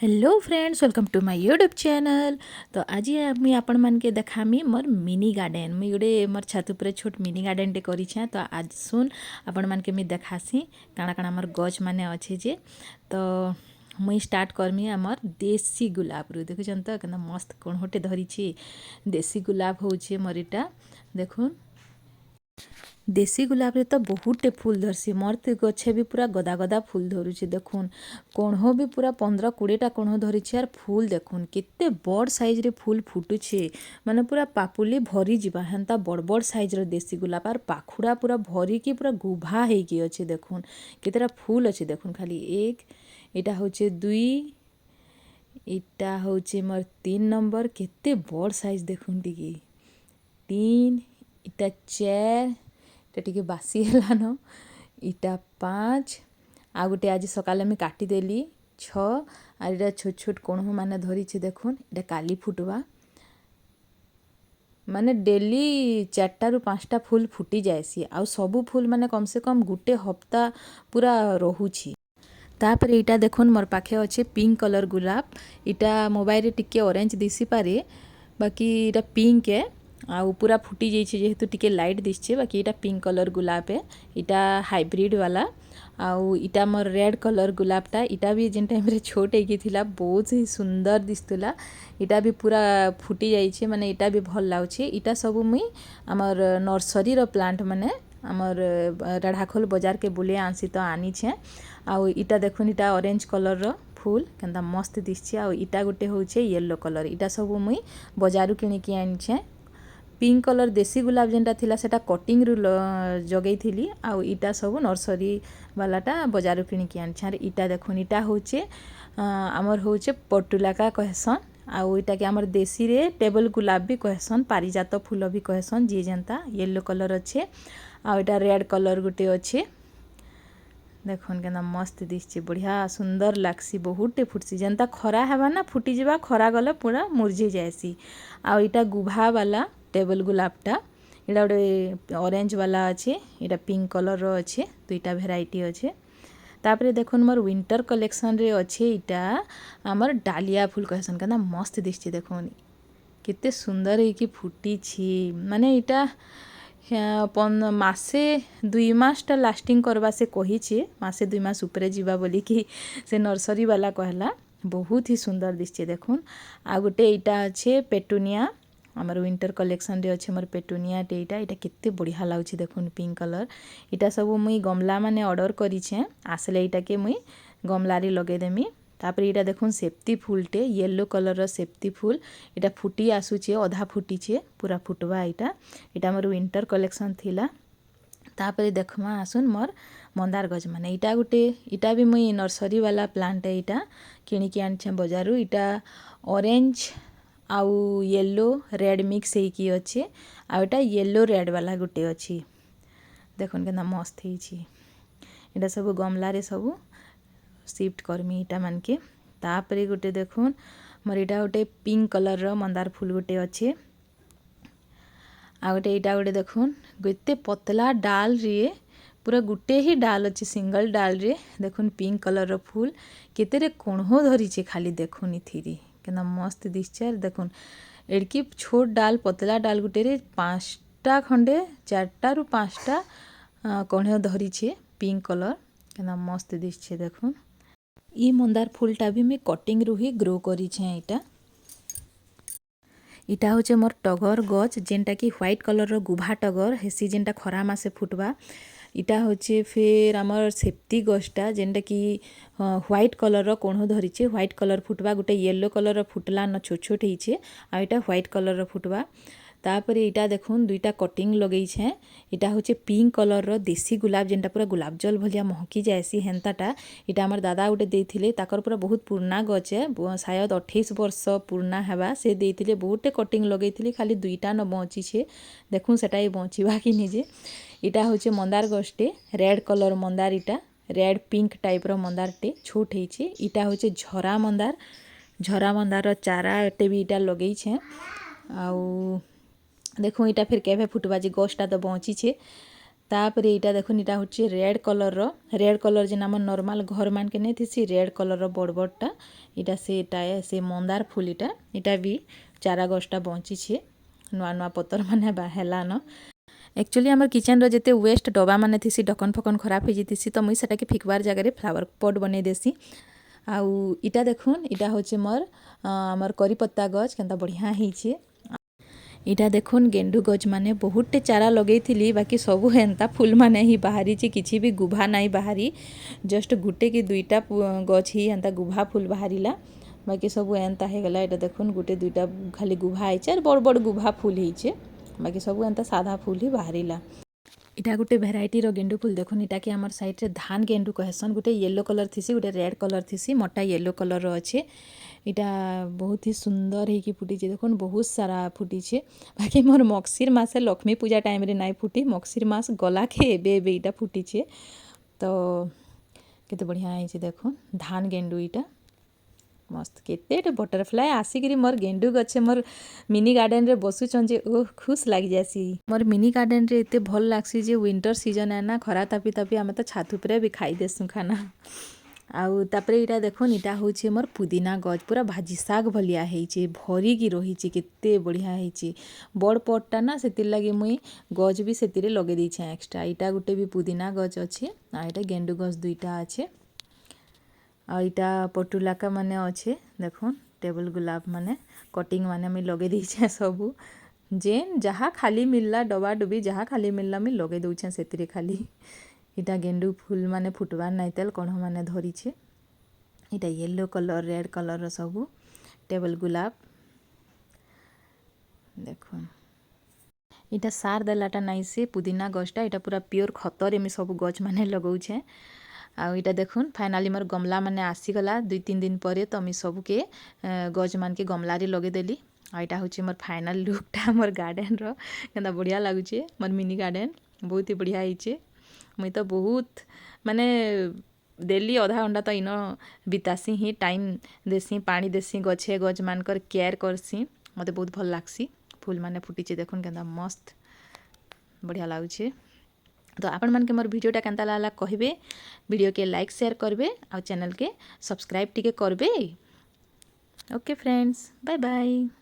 Hello friends, welcome to my YouTube channel. तो आज मुझे आपण मान के देखामी मोर मिनी गार्डन। मुझे गोटे मोर छात पर छोट मिनी गार्डन टे करी। तो आज सुन आपण मान के मुझे देखासी काଣା काଣା मोर गछ माने अच्छे जे। तो मुई स्टार्ट करमी आमर देसी गुलाब रु। देखुन तो केना मस्त कोणहोटे धरी। देसी गुलाब होचे मोर इटा देखुन। देसी गुलाब रे तो बहुते फूल धरसी। मोर तो गछे भी पूरा गदा गदा फूल धरुचे देखुन। कोणहो भी पूरा 15-20टा कोणहो धरिछे। आर फूल देखुन केते बड़ साइज रे फूल फुटुछे, माने पूरा पापुली भरी जिबा हेंता बड़ बड़ साइज रो देसी गुलाब। आर पाखुड़ा पूरा भरी की पूरा गुभा हेकी अच्छे देखुन। केतेटा फूल अच्छे देखुन। खाली एक इटा होचे 2 इटा होचे मोर 3 नंबर। केते बड़ साइज देखुन टिके 3 इटा 4 टे बासी हेलान। इटा 5 आ गोटे आज सकाले मैं काटिदेली 6 आर इटा छोट छोट कोणहो माने धरिछे देखुन। इटा काली फुटवा माने डेली 4टा रु 5टा फूल फुटी जाएसी। आ सबू फूल माने कम से कम गुटे हफ्ता पूरा रहुछि। तापर इटा देखुन मोर पाखे अच्छे पिंक कलर गुलाब। इटा मोबाइल रे टिके ऑरेंज दिसी पारे, बाकी इटा पिंक है। आ पूरा फुटी जाइए जेहेतु टिके लाइट दिशे। बाकी इटा पिंक कलर गुलाब है। इटा हाइब्रिड वाला। आउ इटा मोर रेड कलर गुलाबटा। इटा भी जिन टाइम रे छोट हेकी थिला बहुत ही सुंदर दिसतुला। इटा भी पूरा फुटी जाइए, माने इटा भी भल लाଗୁଛି। इटा सब मुई आमर नर्सरी रो प्लांट माने आमर राढ़ाखोल बाजार के बुले आनसी तो आनीछे। आउ इटा देखुन इटा ऑरेंज कलर रो फूल केंता मस्त दिसछि। आउ इटा गोटे होचे येलो कलर। इटा सब मुई बाजारू किनिकी आनिछे। पिंक कलर देसी गुलाब जेनटा थिला सेटा कटिंग रु जगई थिली। आउ इटा सब नर्सरी वालाटा बाजारू किनिकी आनिछे। आर इटा देखुन इटा होचे आमर होचे पटुलाका कहसन। आउ इटा के आमर देसी रे टेबल गुलाब भी कहसन, पारिजात फूल भी कहसन जी जेनता। येलो कलर अच्छे। आउ इटा रेड कलर गुटे अच्छे देखुन केना मस्त दिसछि। बढ़िया सुंदर लागसी। बहुते फुटसी जेनता खरा हेबा ना फुटी जिबा, खरा गले पूरा मुरझी जाएसी। आउ इटा गुभा वाला टेबल गुलाबटा। इटा गोटे ऑरेंज वाला अच्छे, इटा पिंक कलर रो अच्छे। दुईटा भेराइटी अच्छे। तापरे देखुन मोर विंटर कलेक्शन रे अच्छे इटा आमर डालिया फूल कहसन। केना मस्त दिसछि देखुन केते सुंदर हेकी फुटी छी। माने इटा मासे 2 मासटा लास्टिंग करवा से कहिछे। मासे 2 मास ऊपरे जीवा बोली कि से नर्सरी वाला कहला। बहुत ही सुंदर दिसছে देखुन। आ गोटे इटा अच्छे पेटुनिया आमर विंटर कलेक्शन रे अच्छे मोर पेटुनिया टे। इटा केते बढ़िया लाଗୁଛି देखुन पिंक कलर। इटा सब मुई गमला माने ऑर्डर करिछे। आसले इटा के मुई गमला रे लगे देमी। तापर इटा देखुन सेप्ती फूलटे येलो कलर रो सेप्ती फूल। इटा फुटी आसुचे, अधा फुटीचे पूरा फुटवा। इटा मोर विंटर कलेक्शन थिला। तापर देखमा आसुन मोर मंदार गज माने। इटा गोटे इटा भी मुई नर्सरी वाला प्लांट है। इटा किनिकी आनिछे बाजारू। इटा ऑरेंज आउ येलो रेड मिक्स हेकी अच्छे। आ इटा येलो रेड वाला गोटे अच्छी देखुन केना मस्त हेछि। इटा सब गमला रे सब शिफ्ट करमी इटा मानके। तापरे गोटे देखुन मोर इटा गोटे पिंक कलर रो मंदार फूल गोटे अच्छे। आ गोटे इटा गोटे देखुन गोटे पतला डाल रे पूरा गुटे ही डाल अच्छे, सिंगल डाल रे देखुन पिंक कलर रो फूल केतेरे कोणहो धरिछे। खाली देखुन इथिरी केना मस्त दिसছে। देखुन एड़की छोट डाल पतला डाल गुटे रे 5टा खंडे 4टा रु 5टा कोणहो धरिछे पिंक कलर केना मस्त दिसছে देखुन। ई मंदार फूलटा भी मैं कटिंग रु ही ग्रो करिछे। इटा होचे मोर टगर गच जेनटा कि व्हाइट कलर रो गुभा टगर हेसी जेनटा खरा मासे फुटवा। इटा होचे फिर आमर सेप्ती गछटा जेनटा कि व्हाइट कलर रो कोणहो धरिछे। व्हाइट कलर फुटवा गोटे येलो कलर रो फुटला न छोट छोट हेइछे। आ इटा व्हाइट कलर रो फुटवा। तापरे इटा देखुन दुईटा कटिंग लगेइछे। इटा होचे पिंक कलर रो देसी गुलाब जेनटा पूरा गुलाब जल भलिया महकी जाएसी हेंताटा। इटा हमर दादा गोटे देइथिले। ताकर पूरा बहुत पुराना गछ है, शायद 28 वर्ष पुराना हेबा। से देइथिले बहुते कटिंग लगेइथिले, खाली 2टा न बचिछे देखुन सेटा ही बचिबा कि निजे। इटा होचे मंदार गछटे रेड कलर मंदार। इटा रेड पिंक टाइप रो मंदार टे छोट हेइछे। इटा होचे झरा मंदार। झरा मंदार रो चारा टे भी इटा लगेइछे। आउ देखो इटा फिर केभे फुटवा जे गछटा तो बचिछे। तापर यहाँ देखो यहाँ हूँ रेड कलर जेन आम नॉर्मल घर मान के नहीं थी रेड कलर बड़ बड़टा यहाँ से मंदार फूल यहाँ भी चारा गछटा बंची नुआ नुआ पतर माने हेलान एक्चुअली आम किचन जिते वेस्ट डबा माने थी ढकन फकन खराब हो जाती तो मुझे सेटा फिकबार जगह फ्लावर पॉट बनै देसी आउ इटा देखुन इटा हूँ मोर आमर करी पत्ता गछ केनता बढ़िया होइछे इटा देखुन गेंडू गछ माने बहुतटे चारा लगे थी बाकी सबू एंता फूल माने ही बाहरी किसी भी गुभा नहीं बाहरी जस्ट गुटे कि दुईटा गछ ही एंता गुभा फूल बाहरीला बाकी सबू एंता हो गला इटा देखुन गुटे दुईटा खाली गुभा होइछे बड़ बड़ गुभा फूल होइछे बाकी सबू एंता सादा फूल ही बाहरीला इटा गोटे भेराइटी रो गेंडू फूल देखुन इटा कि आमर साइड रे धान गेंडू कहसन गोटे येलो कलर थीसी गोटे रेड कलर थीसी मोटा येलो कलर रो अच्छे इटा बहुत ही सुंदर है कि फुटी देखुन बहुत सारा फुटी बाकी मोर मक्सिर मासे लक्ष्मी पूजा टाइम रे नाई फुटी मक्सिर मास गला के एबे इटा फुटी तो केते बढ़िया है देखुन धान गेंडू इटा मस्त केते बटरफ्लाई आसिक मोर गेंडू गछे मोर मिनी गार्डन रे बसुचन जे ओह खुश लग जासी मोर मिनी गार्डन रे एते भल लागसी जे विंटर सीजन है ना खरा तापी तापी आमे तो छात उपरे भी खाई देसु खाना आउ तापरे इटा देखुन इटा होचे मोर पुदीना गछ पूरा भाजी साग भलिया हेइचे भरी की रहिचे केते बढ़िया हेइचे बड़ पटटा ना सेतिर लागी मुई गछ भी सेतिरे लगे देइछे एक्स्ट्रा इटा गुटे भी पुदीना गछ अच्छे आ इटा गेंडू गछ दुईटा अच्छे आ इटा पटुलाका माने अच्छे देखुन टेबल गुलाब माने कटिंग माने मैं लगे देइछे सबू जेन जहाँ खाली मिलला डबा डुबी जहाँ खाली मिलला मैं लगे दउछे सेतिरे खाली इटा गेंडू फूल माने फुटबार नाई तेल कढ़ माने धरीछे इटा येलो कलर रेड कलर सबू टेबल गुलाब देखुन इटा सार देलाटा नाई से पुदीना गछटा इटा पूरा प्योर खतर एमि सब गछ माने लगाउछे आउ इटा देखुन फाइनाली मोर गमला माने आसीगला 2-3 दिन पर तो मुझे सबके गछ मान के गमला रे लगे देली आ इटा हूँ मोर फाइनाल लुकटा मोर गार्डन रो केनता बढ़िया लगुचे मोर मिनी गार्डन बहुत ही बढ़िया होइछे मुई तो बहुत माने डेली आधा घंटा तो इनो बितासी ही टाइम देसी पानी देसी गछे गछ मानकर केयर करसी मते बहुत भल लागसी फूल माने फुटीचे देखुन केनता मस्त बढ़िया लगुचे तो आपण मन के मोर वीडियोटा केनता लागला कहबे वीडियो के लाइक शेयर करबे और चैनल के सब्सक्राइब टिके करबे ओके फ्रेंड्स बाय बाय।